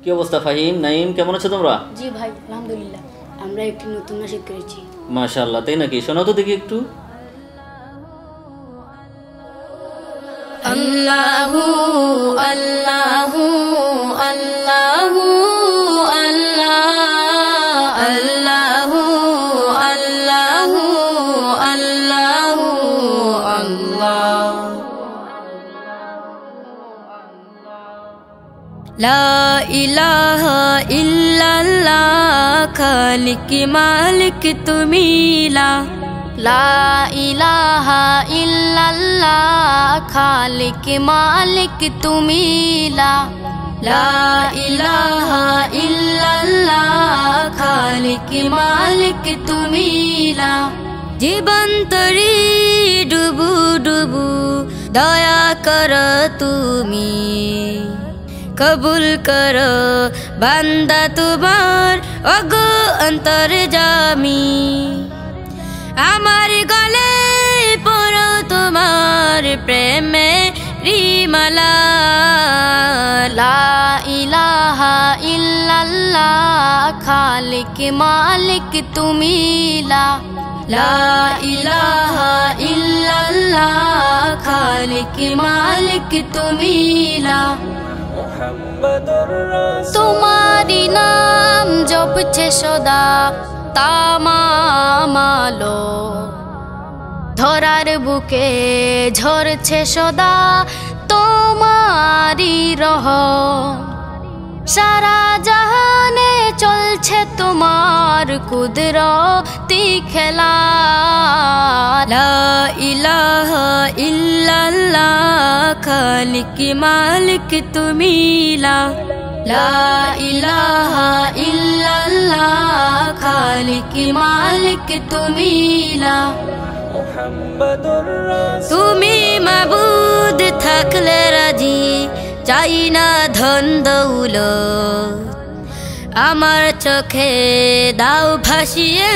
কি অবস্থা ফাহিম, নাইম, কেমন আছো তোমরা? জি ভাই, আলহামদুলিল্লাহ। আমরা একটি নতুন নাশিদ করেছি। মাশাআল্লাহ, তাই নাকি? শোনাও তো দেখি একটু। আল্লাহু আল্লাহু আল্লাহু আল্লাহ আল্লাহু আল্লাহু আল্লাহু আল্লাহ। লা ইলাহা ইল্লাল্লাহ, খালিক মালিক তুমি লা ইলাহা ইল্লাল্লাহ, খালিক মালিক তুমি লা ইলাহা ইল্লাল্লাহ, খালিক মালিক তুমি লা। জীবন তরি ডুবু ডুবু দয়া কর তুমি, কবুল কর বান্দা তোমার ওগো অন্তর্যামী। আমার গলে পড়ো তোমার প্রেমে রিমালা, লা ইলাহা ইল্লাল্লাহ, খালিক মালিক তুমি লা ইলাহা ইল্লাল্লাহ, খালিক মালিক তুমি লা। তোমারি নাম জপছে সদা তামামালো, ধরার বুকে ঝরছে সদা তোমারি রহম। সারা জাহানে চলছে তোমার কুদরতি খেলা, লা ইলাহা ইল্লাল্লাহ, খালিক মালিক তুমি লা ইলাহা ইল্লাল্লাহ, খালিক মালিক তুমি লা। তুমি মাবুদ থাকলে রাজি, চাই না ধন দৌলত। আমার চোখে দাও ভাসিয়ে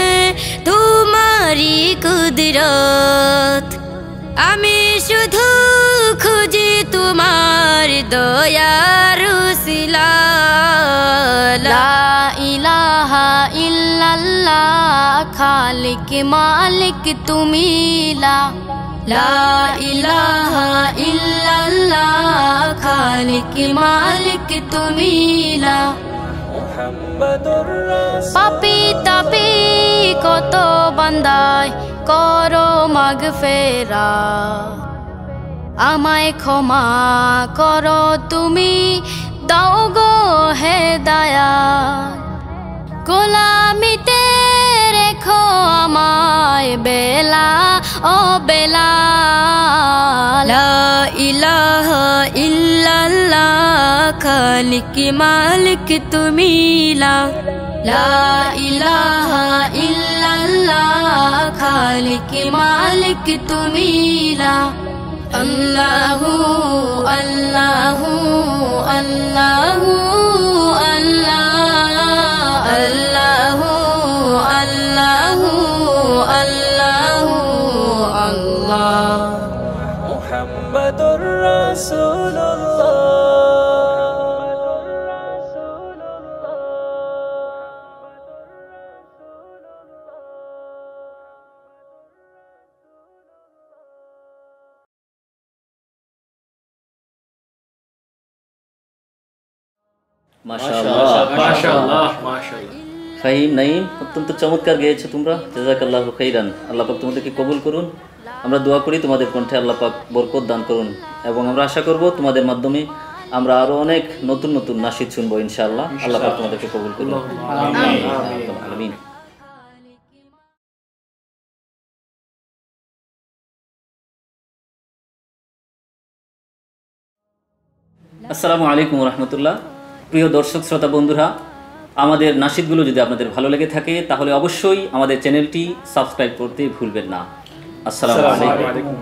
তোমারি কুদরত। আমি শুধু খুঁজি তোমার দয়ার উসিলা, লা ইলাহা ইল্লাল্লাহ, খালিক মালিক তুমি লা ইলাহা ইল্লাল্লাহ, খালিক মালিক তুমি লা। পাপী তাপী কত বান্দায় করো মাগফেরা, আমায় ক্ষমা করো তুমি, দাও গো হেদায়াত। গোলামিতে রেখো আমায় বেলা ও বেলা, লা ইলাহা ইল্লাল্লাহ, খালিক মালিক তুমি লা ইলাহা ইল্লাল্লাহ, খালিক মালিক তুমি লা। আল্লাহু আল্লাহু আল্লাহু আল্লাহ আল্লাহু আল্লাহু আল্লাহু আল্লাহ। মুহাম্মাদুর রাসূলুল্লাহ। ফাহিম, নাইম, অত্যন্ত চমৎকার গেয়েছো তোমরা, জাযাকাল্লাহু খাইরান। আল্লাহ পাক তোমাদেরকে কবুল করুন। আমরা দোয়া করি তোমাদের কণ্ঠে আল্লাহ পাক বরকত দান করুন, এবং আমরা আশা করব তোমাদের মাধ্যমে আমরা আরো অনেক নতুন নতুন নাশিদ শুনবো ইনশাআল্লাহ। আল্লাহ পাক তোমাদেরকে কবুল করুন। আমিন। আসসালামু আলাইকুম রাহমাতুল্লাহ। প্রিয় দর্শক শ্রোতা বন্ধুরা, আমাদের নাশিদগুলো যদি আপনাদের ভালো লেগে থাকে তাহলে অবশ্যই আমাদের চ্যানেলটি সাবস্ক্রাইব করতে ভুলবেন না। আসসালামু আলাইকুম।